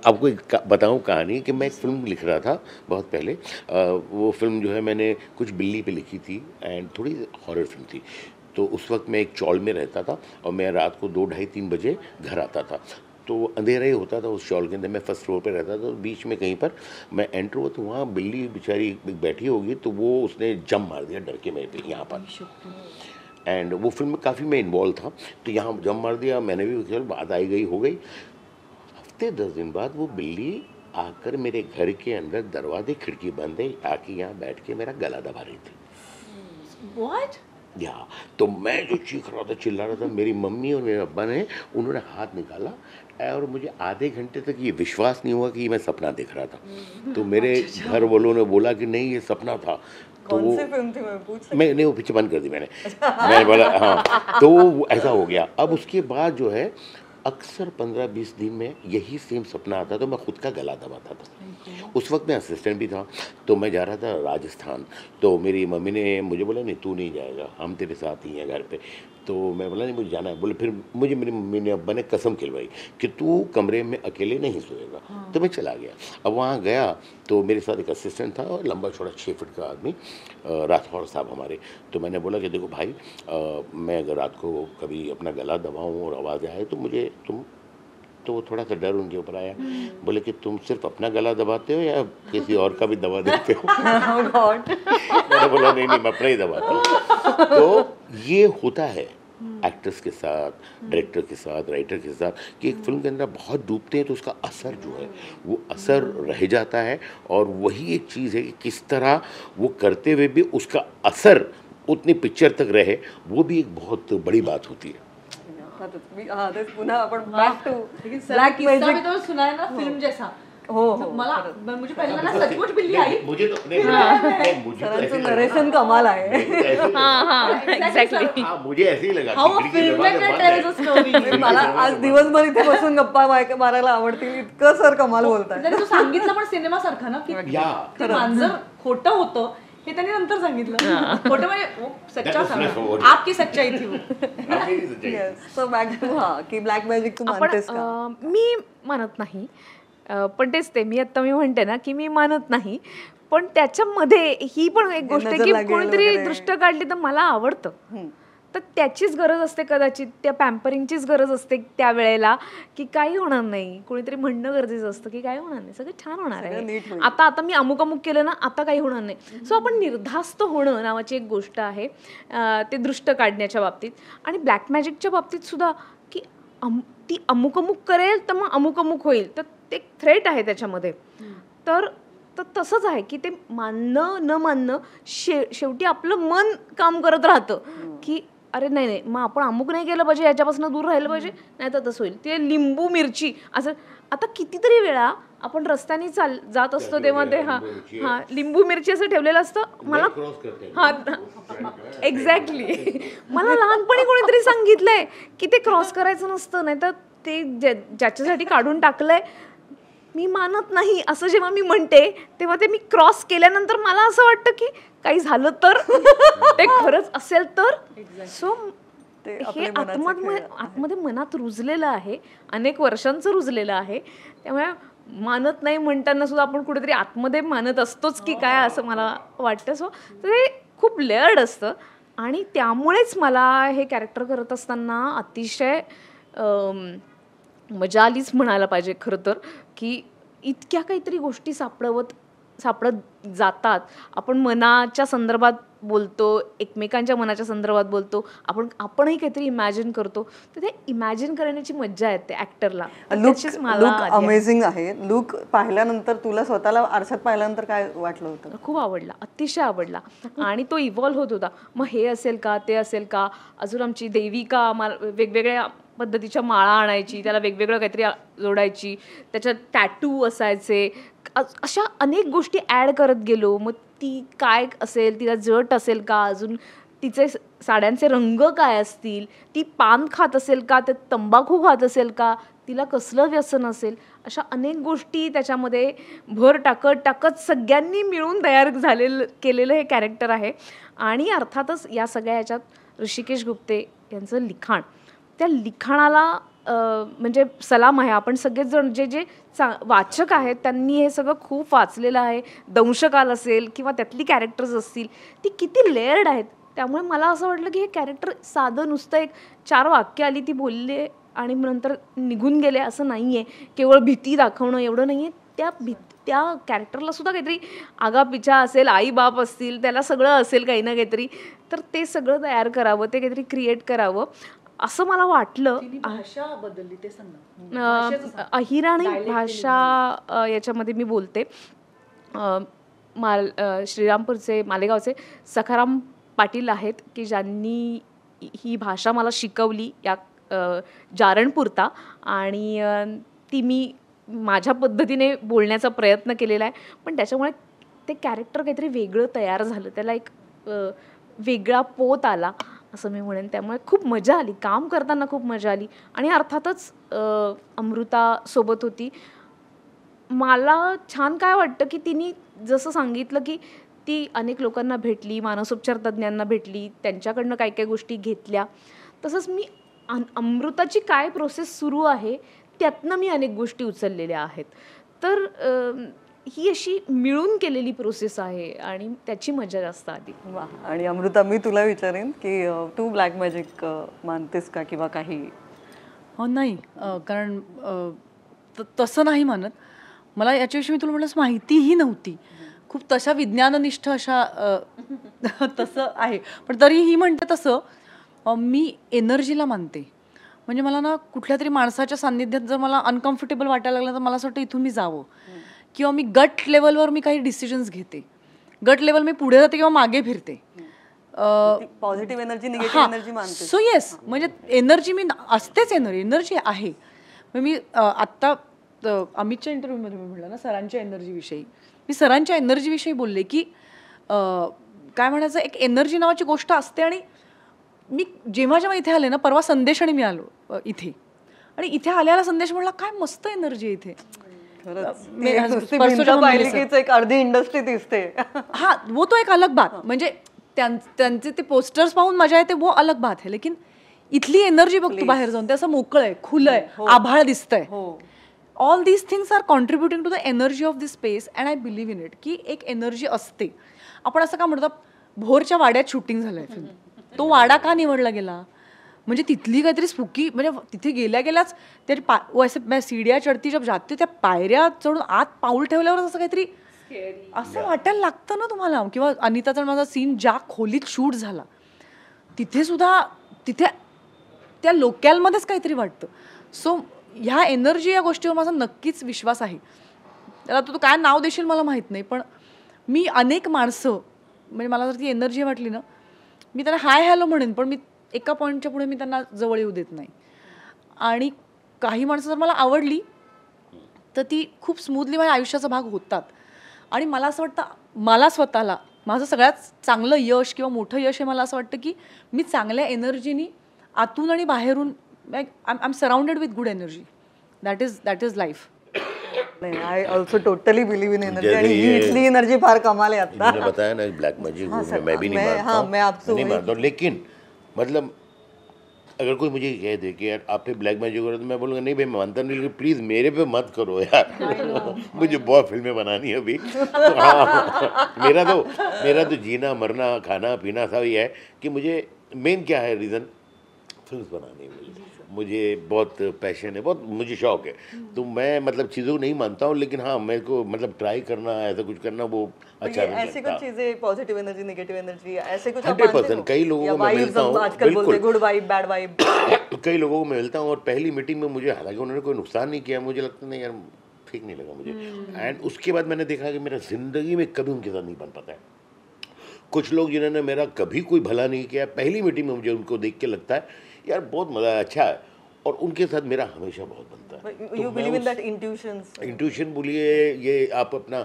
आपको एक बताऊँ कहानी कि मैं एक फ़िल्म लिख रहा था बहुत पहले। वो फ़िल्म जो है मैंने कुछ बिल्ली पे लिखी थी एंड थोड़ी हॉरर फ़िल्म थी। तो उस वक़्त मैं एक चॉल में रहता था और मैं रात को 2 ढाई 3 बजे घर आता था। तो अंधेरा ही होता था उस चॉल के अंदर, मैं फर्स्ट फ्लोर पे रहता था, तो बीच में कहीं पर मैं एंटर हुआ तो वहाँ बिल्ली बेचारी बैठी होगी, तो वो उसने जंप मार दिया डर के मेरे पे यहाँ पर। एंड वो फ़िल्म में काफ़ी मैं इन्वॉल्व था, तो यहाँ जंप मार दिया मैंने भी, चल बात आई गई हो गई। हफ्ते 10 दिन बाद वो बिल्ली आकर मेरे घर के अंदर दरवाजे खिड़की बंद है आके यहाँ बैठ के मेरा गला दबा रही थी। What? या तो मैं जो चीख रहा था चिल्ला रहा था, मेरी मम्मी और मेरे अब्बा ने उन्होंने हाथ निकाला और मुझे आधे घंटे तक ये विश्वास नहीं हुआ कि मैं सपना देख रहा था। तो मेरे घर वालों ने बोला कि नहीं ये सपना था। तो कौन सी फिल्म थी मैं पूछ सकती? मैंने वो पिक्चर बंद कर दी मैंने। मैंने बोला हाँ, तो ऐसा हो गया। अब उसके बाद जो है अक्सर 15-20 दिन में यही सेम सपना आता, तो मैं खुद का गला दबाता था। उस वक्त मैं असिस्टेंट भी था, तो मैं जा रहा था राजस्थान, तो मेरी मम्मी ने मुझे बोला नहीं तू नहीं जाएगा, हम तेरे साथ ही हैं घर पे। तो मैं बोला नहीं मुझे जाना है। बोले फिर मुझे मेरी मम्मी ने अब्बा ने कसम खिलवाई कि तू कमरे में अकेले नहीं सोएगा। तो मैं चला गया। अब वहाँ गया तो मेरे साथ एक असिस्टेंट था और लंबा चौड़ा 6 फीट का आदमी, राठौर साहब हमारे। तो मैंने बोला कि देखो भाई, मैं अगर रात को कभी अपना गला दबाऊँ और आवाज़ आए तो मुझे तुम, तो थोड़ा सा डर उनके ऊपर आया। बोले कि तुम सिर्फ अपना गला दबाते हो या किसी और का भी दबा देते हो? मैंने बोला नहीं नहीं मैं अपना ही दबाता हूँ। तो ये होता है एक्टर्स के साथ, डायरेक्टर के साथ, राइटर के साथ, कि एक फिल्म के अंदर बहुत डूबते हैं तो उसका असर जो है वो असर रह जाता है। और वही एक चीज़ है कि किस तरह वो करते हुए भी उसका असर उतनी पिक्चर तक रहे, वो भी एक बहुत बड़ी बात होती है। हाँ तेच पुन्हा आपण बॅक टू लेकिन ब्लॅक किस्सा भी मॅजिक. तो सुना है ना फिल्म जैसा। हो हो मुझे पहले ना सचमुच बिल्ली आई। मुझे तो मुझे तो ऐसे सरांचं लगा। नरेशन कमाल आहे. हाँ मुझे ऐसे ही लगा How a कि खिड़की दरवाजे filmmaker बंद tells है। a story. मला आज दिवसभर इथे बसून गप्पा मारायला आवडतील, इतकं सर कमाल बोलताय. जरी तू सांगितलं पण सिनेमा सारखा ना की या ते मांजर खोटं होतं हे त्यांनी नंतर सांगितलं. खोटं म्हणजे वो सच्चा That was सांगा. not- आपकी सच्चाई थी वो. आपकी ही सच्चाई। सो बॅक टू हा की ब्लॅक मॅजिक तू आपण मानतेस का? मी मानत नाही, पण तेच ते मी आत्ता मी म्हणते ना की मी मानत नाही, पण त्याच्यामध्ये ही पण एक गोष्ट आहे नजर की लागेल कोणीतरी वगैरे. दृष्ट काढली तर मला आवडतं. तर त्याचीच गरज असते कदाचित, त्या पॅम्परिंगचीच गरज असते त्या वेळेला, की काही होणार नाही. कोणीतरी म्हणणं गरजेचं असतं की काही होणार नाही, सगळं छान होणार सगळं नीट आहे. होईल. आता आता मी अमुक अमुक केलं ना, आता काही होणार नाही. सो आपण निर्धास्त होणं नावाची एक गोष्ट आहे ते दृष्ट काढण्याच्या बाबतीत. आणि ब्लॅक मॅजिकच्या बाबतीत सुद्धा की ती अमुक अमुक करेल तर मग अमुक अमुक होईल, तर ते एक थ्रेट आहे त्याच्यामध्ये. तर तसंच आहे की ते मानणं न मानणं शेवटी आपलं मन काम करत राहतं की अरे नाही नाही मग आपण अमुक नाही केलं पाहिजे, याच्यापासून दूर राहिलं पाहिजे, नाही तर तसं होईल. ते लिंबू मिरची असं आता कितीतरी वेळा आपण रस्त्याने जात असतो तेव्हा ते हां लिंबू मिरची असं ठेवलेलं असतं. मला हां एक्झॅक्टली मला लहानपणी कोणीतरी सांगितलंय की ते क्रॉस करायचं नसतं, नाही तर ते ज्याच्यासाठी काढून टाकलंय मी मानत नाही असं जेव्हा मी म्हणते तेव्हा ते मी क्रॉस केल्यानंतर मला असं वाटतं की काही झालं तर ते खरंच असेल तर. सो हे आतमध्ये मनात रुजलेलं आहे, अनेक वर्षांचं रुजलेलं आहे. त्यामुळे मानत नाही म्हणताना सुद्धा आपण कुठेतरी आतमध्ये मानत असतोच की काय असं मला वाटतं. सो ते खूप लेअर्ड असतं आणि त्यामुळेच मला हे कॅरेक्टर करत असताना अतिशय मजा आलीच म्हणायला पाहिजे खरं तर, की इतक्या काहीतरी गोष्टी सापडत जातात. आपण मनाच्या संदर्भात बोलतो, एकमेकांच्या मनाच्या संदर्भात बोलतो, आपणही काहीतरी इमॅजिन करतो. तर ते इमॅजिन करण्याची मज्जा येते ॲक्टरला. लुक अमेझिंग आहे. लुक पाहिल्यानंतर तुला स्वतःला आरशात पाहिल्यानंतर काय वाटलं होतं? खूप आवडला, अतिशय आवडला. आणि तो इव्हॉल्व्ह होत होता. मग हे असेल का, ते असेल का, अजून आमची देविका वेगवेगळ्या पद्धतीच्या माळा आणायची, त्याला वेगवेगळं काहीतरी जोडायची, त्याच्यात टॅटू असायचे, अशा अनेक गोष्टी ॲड करत गेलो. मग ती काय असेल, तिला जट असेल का, अजून तिचे साड्यांचे रंग काय असतील, ती पान खात असेल का, ते तंबाखू खात असेल का, तिला कसलं व्यसन असेल, अशा अनेक गोष्टी त्याच्यामध्ये भर टाकत सगळ्यांनी मिळून तयार केलेलं हे कॅरेक्टर आहे. आणि अर्थातच या सगळ्या ह्याच्यात ऋषिकेश गुप्ते यांचं लिखाण, त्या लिखाणाला म्हणजे सलाम आहे. आपण सगळेच जण जे जे वाचक आहेत त्यांनी हे सगळं खूप वाचलेलं आहे. दंशकाल असेल किंवा त्यातली कॅरेक्टर्स असतील ती किती लेअर्ड आहेत. त्यामुळे मला असं वाटलं की हे कॅरेक्टर साधं नुसतं एक 4 वाक्य आली ती बोलले आणि नंतर निघून गेले असं नाही आहे. केवळ भीती दाखवणं एवढं नाही आहे. त्या कॅरेक्टरला सुद्धा काहीतरी आगापिछा असेल, आई बाप असतील, त्याला सगळं असेल काही ना काहीतरी. तर ते सगळं तयार करावं, ते काहीतरी क्रिएट करावं असं मला वाटलं. भाषा बदलली ते सांग ना. अहिराणी भाषा याच्यामध्ये मी बोलते. श्रीरामपूरचे मालेगावचे सखाराम पाटील आहेत की ज्यांनी ही भाषा मला शिकवली या जारणपुरता, आणि ती मी माझ्या पद्धतीने बोलण्याचा प्रयत्न केलेला आहे. पण त्याच्यामुळे ते कॅरेक्टर काहीतरी वेगळं तयार झालं, त्याला एक वेगळा पोत आला असं मी म्हणेन. त्यामुळे खूप मजा आली, काम करताना खूप मजा आली. आणि अर्थातच अमृता सोबत होती. मला छान काय वाटतं की तिने जसं सांगितलं की ती अनेक लोकांना भेटली, मानसोपचार तज्ज्ञांना भेटली, त्यांच्याकडनं काय काय गोष्टी घेतल्या. तसंच मी अमृताची काय प्रोसेस सुरू आहे त्यातनं मी अनेक गोष्टी उचललेल्या आहेत. तर ही अशी मिळून केलेली प्रोसेस आहे आणि त्याची मजा जास्त आली. वा. आणि अमृता, मी तुला विचारेन की तू ब्लॅक मॅजिक मानतेस का किंवा काही? नाही, कारण तसं नाही मानत. मला याच्याविषयी मी तुला म्हटलं माहितीही नव्हती. खूप तशा विज्ञाननिष्ठ अशा तसं आहे. पण तरीही म्हणते तसं मी एनर्जीला मानते. म्हणजे मला ना कुठल्या तरी माणसाच्या सान्निध्यात जर मला अनकम्फर्टेबल वाटायला लागलं तर मला असं वाटतं इथून मी जावं. किंवा मी गट लेवलवर मी काही डिसिजन्स घेते. गट लेवल मी पुढे जाते किंवा मागे फिरते. पॉझिटिव्ह एनर्जी, निगेटिव्ह एनर्जी मानते. सो येस, म्हणजे एनर्जी मी असतेच, एनर्जी आहे. मी आत्ता अमितच्या इंटरव्ह्यूमध्ये मी म्हटलं ना सरांच्या एनर्जीविषयी, मी सरांच्या एनर्जीविषयी बोलले की काय म्हणायचं, एक एनर्जी नावाची गोष्ट असते. आणि मी जेव्हा इथे आले ना, परवा संदेश आणि मी आलो इथे, आणि इथे आल्याला संदेश म्हणला काय मस्त एनर्जी आहे इथे. एक अर्धी इंडस्ट्री दिसते. हा, वो तो एक अलग बात. म्हणजे त्यांचे ते पोस्टर्स पाहून मजा येते, वो अलग बात आहे. लेकिन इथली एनर्जी बघ तू बाहेर जाऊन, ते असं मोकळं आहे, खुलं आहे, आभाळ दिसतंय. All these things are contributing to the energy of this space and I believe in it, की एक एनर्जी असते. आपण असं का म्हणतो, भोरच्या वाड्यात शूटिंग झालंय फिल्म, तो वाडा का निवडला गेला, म्हणजे तिथली काहीतरी स्पूकी, म्हणजे तिथे गेल्याच त्या सीड्या चढती जब जाते, त्या पायऱ्या चढून आत पाऊल ठेवल्यावर असं काहीतरी असं वाटायला लागतं ना तुम्हाला. किंवा अनिताचा माझा सीन ज्या खोलीत शूट झाला तिथे सुद्धा, तिथे त्या लोकॅलमध्येच काहीतरी वाटतं. सो ह्या एनर्जी या गोष्टीवर माझा नक्कीच विश्वास आहे. त्याला तू काय नाव देशील मला माहीत नाही, पण मी अनेक माणसं, म्हणजे मला जर ती एनर्जी वाटली ना, मी त्यांना हाय हॅलो म्हणेन, पण मी एका पॉईंटच्या पुढे मी त्यांना जवळ येऊ देत नाही. आणि काही माणसं जर मला आवडली तर ती खूप स्मूथली माझ्या आयुष्याचा भाग होतात. आणि मला असं वाटतं, मला स्वतःला माझं सगळ्यात चांगलं यश किंवा मोठं यश हे मला असं वाटतं की मी चांगल्या एनर्जीनी आतून आणि बाहेरून, I am surrounded with good energy. That is life. I also totally believe in energy. आणि ही इथली एनर्जी फार कमाल आहे. आता मैंने बताया ना ब्लैक मैजिक मैं भी नहीं मानता हूँ, लेकिन मतलब अगर कोई मुझे कह दे कि यार आप पे ब्लैक मैजिक हो रहा है तो मैं बोलूँगा नहीं भाई मैं मानता नहीं, लेकिन प्लीज़ मेरे पे मत करो यार. मुझे बहुत फिल्में बनानी है अभी. तो हाँ, मेरा तो जीना मरना खाना पीना सब ये है कि मुझे मेन क्या है रीज़न, फिल्म बनानी है. मुझे बहुत पैशन है, बहुत मुझे शौक है. तो मैं मतलब चीज़ों को नहीं मानता हूँ, लेकिन हाँ मेरे को मतलब ट्राई करना, ऐसा कुछ करना वो अच्छा नहीं ऐसे कुछ चीजें, पॉजिटिव एनर्जी, नेगेटिव एनर्जी, ऐसे कुछ 100%. कई लोगों को मैं मिलता हूँ, आजकल बोलते गुड वाइब बैड वाइब. कई लोगों को मैं मिलता हूँ और पहली मीटिंग में मुझे, हालांकि उन्होंने कोई नुकसान नहीं किया, मुझे लगता नहीं यार ठीक नहीं लगा मुझे. एंड उसके बाद मैंने देखा कि मेरा ज़िंदगी में कभी उनके साथ नहीं बन पाता है. कुछ लोग जिन्होंने मेरा कभी कोई भला नहीं किया, पहली मीटिंग में मुझे उनको देख के लगता है यार बहुत मज़ा अच्छा है, और उनके साथ मेरा हमेशा बहुत बनता है. You believe in that intuition बोलिए, ये आप अपना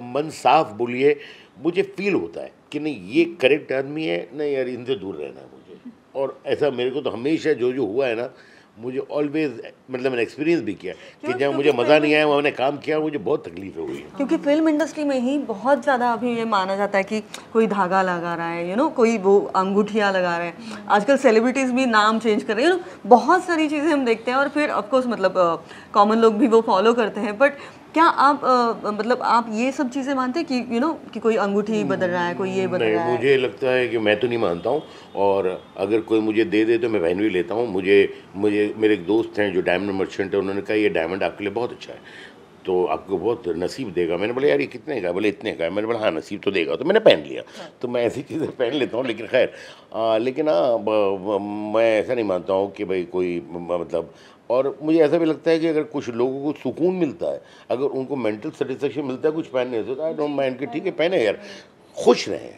मन साफ बोलिए, मुझे फील होता है कि नहीं ये करेक्ट आदमी है, नहीं यार इनसे दूर रहना है मुझे. और ऐसा मेरे को तो हमेशा जो हुआ है ना, मुझे ऑलवेज मतलब मैंने एक्सपीरियंस भी किया कि जब मुझे मज़ा नहीं आया मैंने काम किया मुझे बहुत तकलीफ हुई है। क्योंकि फिल्म इंडस्ट्री में ही बहुत ज़्यादा अभी ये माना जाता है कि कोई धागा लगा रहा है, कोई वो अंगूठियाँ लगा रहे हैं, आजकल सेलिब्रिटीज़ भी नाम चेंज कर रहे हैं, बहुत सारी चीज़ें हम देखते हैं और फिर ऑफकोर्स मतलब कॉमन लोग भी वो फॉलो करते हैं। बट क्या आप मतलब आप ये सब चीज़ें मानते हैं कि कि कोई अंगूठी बदल रहा है, कोई ये बदल नहीं, रहा है? मुझे लगता है कि मैं तो नहीं मानता हूँ, और अगर कोई मुझे दे दे तो मैं पहन भी लेता हूँ। मुझे मुझे मेरे एक दोस्त हैं जो डायमंड मर्चेंट है, उन्होंने कहा ये डायमंड आपके लिए बहुत अच्छा है, तो आपको बहुत नसीब देगा। मैंने बोला यार ये कितने का? बोले इतने का है। मैंने बोला हाँ नसीब तो देगा, तो मैंने पहन लिया। तो मैं ऐसी चीज़ें पहन लेता हूँ, लेकिन खैर लेकिन हाँ मैं ऐसा नहीं मानता हूँ कि भाई कोई मतलब, और मुझे ऐसा भी लगता है कि अगर कुछ लोगों को सुकून मिलता है, अगर उनको मेंटल सेटिस्फेक्शन मिलता है कुछ पहनने से, तो आई डोंट माइंड कि ठीक है पहने यार, खुश रहें।